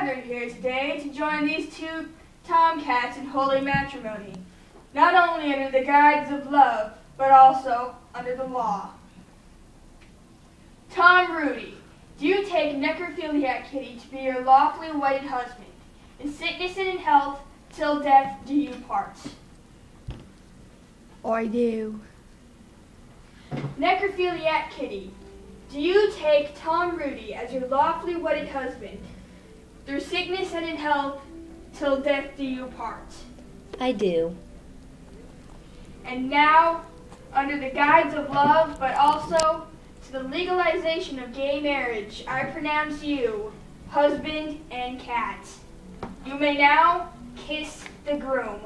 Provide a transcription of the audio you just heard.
gathered here today to join these two tomcats in holy matrimony, not only under the guise of love, but also under the law. Tom Rudi, do you take Necrophiliac Kitty to be your lawfully wedded husband, in sickness and in health, till death do you part? I do. Necrophiliac Kitty, do you take Tom Rudi as your lawfully wedded husband, through sickness and in health, till death do you part? I do. And now, under the guise of love, but also to the legalization of gay marriage, I pronounce you husband and cat. You may now kiss the groom.